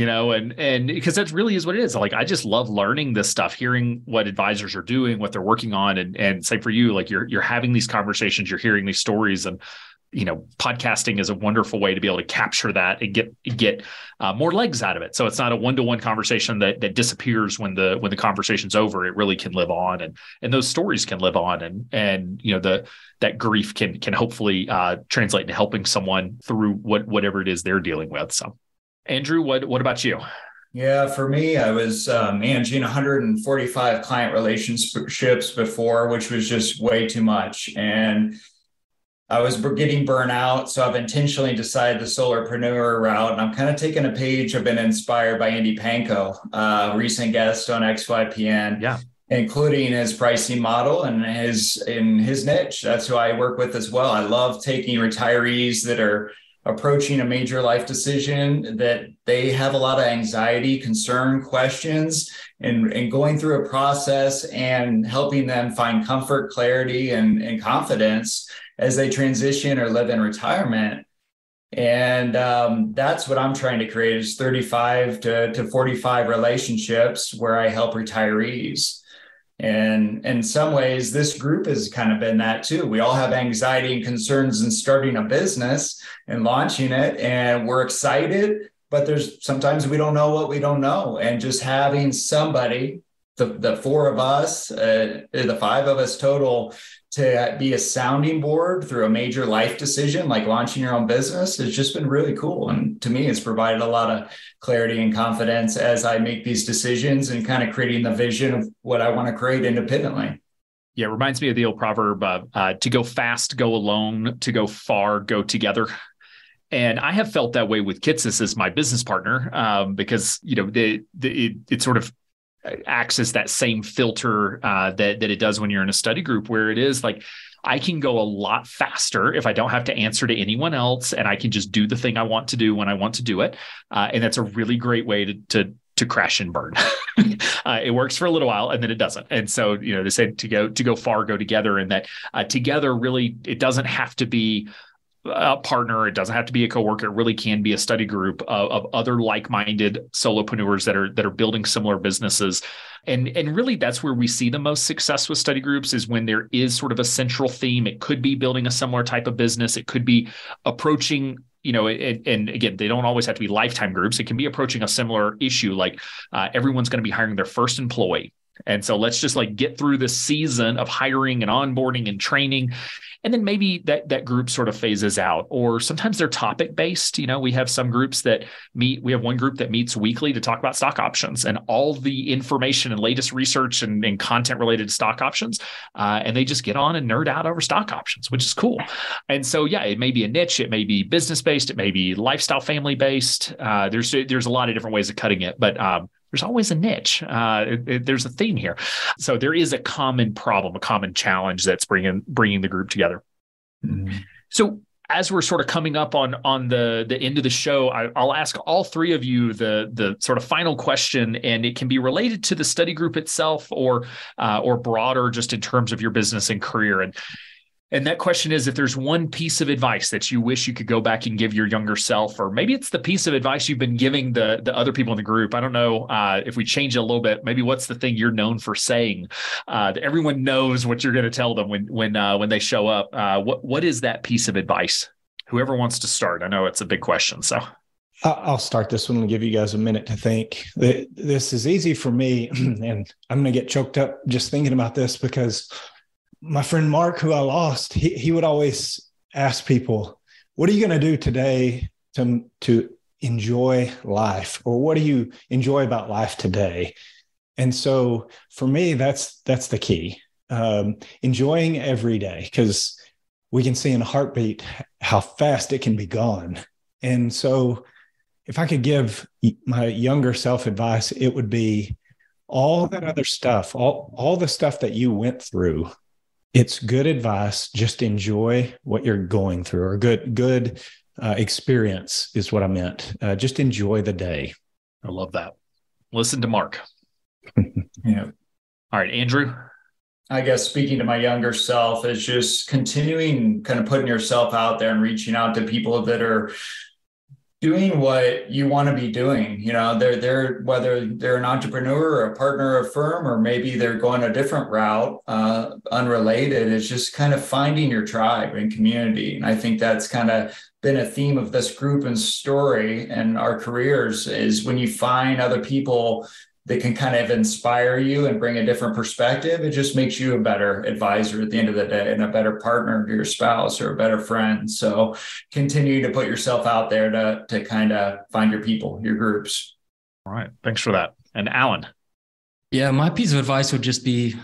and because that really is what it is. Like, I just love learning this stuff, hearing what advisors are doing, what they're working on. And say for you, like you're having these conversations, you're hearing these stories, and, podcasting is a wonderful way to be able to capture that and get more legs out of it. So it's not a one-to-one conversation that disappears when the conversation's over. It really can live on, and those stories can live on, and that grief can hopefully translate into helping someone through whatever it is they're dealing with. So, Andrew, what about you? Yeah, for me, I was managing 145 client relationships before, which was just way too much. And I was getting burnt out. So I've intentionally decided the solopreneur route. And I'm kind of taking a page. I've been inspired by Andy Panko, recent guest on XYPN. Yeah. Including his pricing model and his niche. That's who I work with as well. I love taking retirees that are approaching a major life decision, that they have a lot of anxiety, concern, questions, and going through a process and helping them find comfort, clarity, and confidence as they transition or live in retirement. And that's what I'm trying to create is 35 to 45 relationships where I help retirees. And in some ways, this group has kind of been that too. We all have anxiety and concerns in starting a business and launching it, and we're excited, but there's sometimes we don't know what we don't know. And just having somebody, the four of us, the five of us total, to be a sounding board through a major life decision like launching your own business has just been really cool. And to me, it's provided a lot of clarity and confidence as I make these decisions and kind of creating the vision of what I want to create independently. Yeah, it reminds me of the old proverb, to go fast, go alone, to go far, go together. And I have felt that way with Kitsis as my business partner, because, it sort of acts as that same filter that it does when you're in a study group, where it is like, I can go a lot faster if I don't have to answer to anyone else, and I can just do the thing I want to do when I want to do it. And that's a really great way to crash and burn. It works for a little while and then it doesn't. And so, they say to go far, go together, and that together really, it doesn't have to be a partner. It doesn't have to be a coworker. It really can be a study group of other like-minded solopreneurs that are building similar businesses. And really that's where we see the most success with study groups, is when there is sort of a central theme. It could be building a similar type of business. It could be approaching, and again, they don't always have to be lifetime groups. It can be approaching a similar issue, like everyone's going to be hiring their first employee. And so let's just get through this season of hiring and onboarding and training. And then maybe that group sort of phases out, or sometimes they're topic based. We have some groups that meet. We have one group that meets weekly to talk about stock options and all the information and latest research and content related to stock options. And they just get on and nerd out over stock options, which is cool. And so, yeah, it may be a niche. It may be business based. It may be lifestyle family based. There's a lot of different ways of cutting it, but there's always a niche. There's a theme here. So there is a common problem, a common challenge that's bringing the group together. Mm-hmm. So as we're sort of coming up on the end of the show, I'll ask all three of you the sort of final question, and it can be related to the study group itself or broader, just in terms of your business and career. And that question is, if there's one piece of advice that you wish you could go back and give your younger self, or maybe it's the piece of advice you've been giving the other people in the group. I don't know if we change it a little bit. Maybe what's the thing you're known for saying that everyone knows what you're going to tell them when they show up? What is that piece of advice? Whoever wants to start. I know it's a big question, so. I'll start this one and give you guys a minute to think. This is easy for me, and I'm going to get choked up just thinking about this, because my friend Mark, who I lost, he would always ask people, what are you going to do today to enjoy life? Or what do you enjoy about life today? And so for me, that's the key. Enjoying every day, because we can see in a heartbeat how fast it can be gone. And so if I could give my younger self advice, it would be all that other stuff, all the stuff that you went through. It's good advice. Just enjoy what you're going through, or good experience is what I meant. Just enjoy the day. I love that. Listen to Mark. Yeah. All right, Andrew. I guess speaking to my younger self is just continuing kind of putting yourself out there and reaching out to people that are doing what you want to be doing. They're whether they're an entrepreneur or a partner of a firm, or maybe they're going a different route, unrelated. It's just kind of finding your tribe and community. And I think that's kind of been a theme of this group and story and our careers, is when you find other people that can kind of inspire you and bring a different perspective, it just makes you a better advisor at the end of the day, and a better partner to your spouse, or a better friend. So continue to put yourself out there to kind of find your people, your groups. All right. Thanks for that. And Allen. Yeah, my piece of advice would just be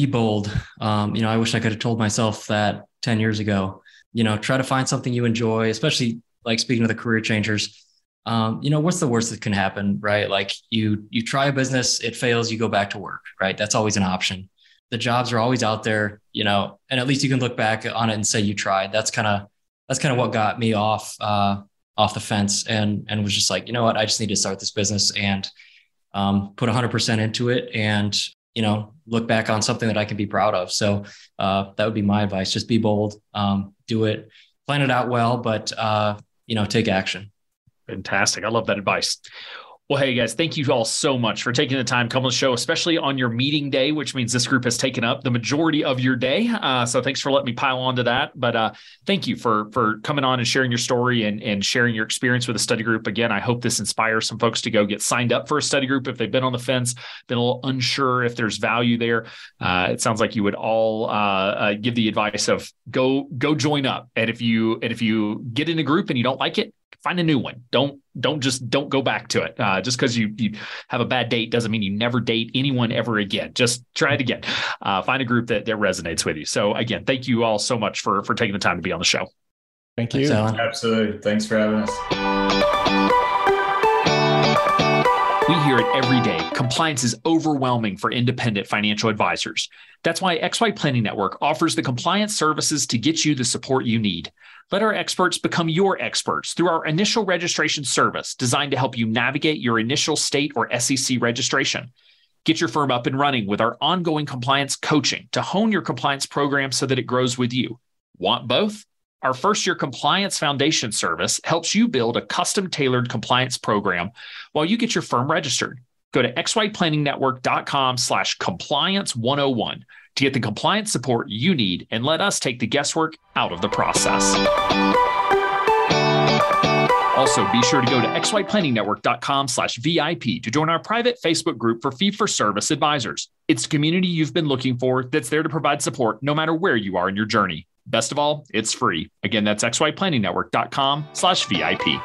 bold. I wish I could have told myself that 10 years ago. Try to find something you enjoy, especially like speaking to the career changers. What's the worst that can happen, right? Like you try a business, it fails, you go back to work, right? That's always an option. The jobs are always out there, and at least you can look back on it and say you tried. That's kind of what got me off the fence and was just like, you know what, I just need to start this business and put 100% into it, and look back on something that I can be proud of. So that would be my advice. Just be bold, do it, plan it out well, but take action. Fantastic. I love that advice. Well, hey guys, thank you all so much for taking the time to come on the show, especially on your meeting day, which means this group has taken up the majority of your day. So thanks for letting me pile on to that. But thank you for coming on and sharing your story and sharing your experience with a study group. Again, I hope this inspires some folks to go get signed up for a study group if they've been on the fence, been a little unsure if there's value there. It sounds like you would all give the advice of go join up. And if you get in a group and you don't like it, find a new one. Don't go back to it. Just because you have a bad date doesn't mean you never date anyone ever again. Just try it again. Find a group that resonates with you. So again, thank you all so much for taking the time to be on the show. Thank you. Thanks, Absolutely. Thanks for having us. We hear it every day. Compliance is overwhelming for independent financial advisors. That's why XY Planning Network offers the compliance services to get you the support you need. Let our experts become your experts through our initial registration service designed to help you navigate your initial state or SEC registration. Get your firm up and running with our ongoing compliance coaching to hone your compliance program so that it grows with you. Want both? Our first-year compliance foundation service helps you build a custom-tailored compliance program while you get your firm registered. Go to xyplanningnetwork.com/compliance101 to get the compliance support you need and let us take the guesswork out of the process. Also, be sure to go to xyplanningnetwork.com/VIP to join our private Facebook group for fee-for-service advisors. It's the community you've been looking for that's there to provide support no matter where you are in your journey. Best of all, it's free. Again, that's xyplanningnetwork.com/VIP.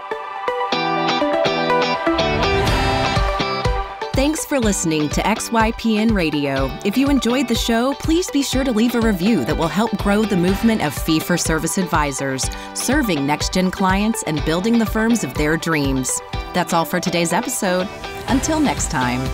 Thanks for listening to XYPN Radio. If you enjoyed the show, please be sure to leave a review that will help grow the movement of fee-for-service advisors, serving next-gen clients and building the firms of their dreams. That's all for today's episode. Until next time.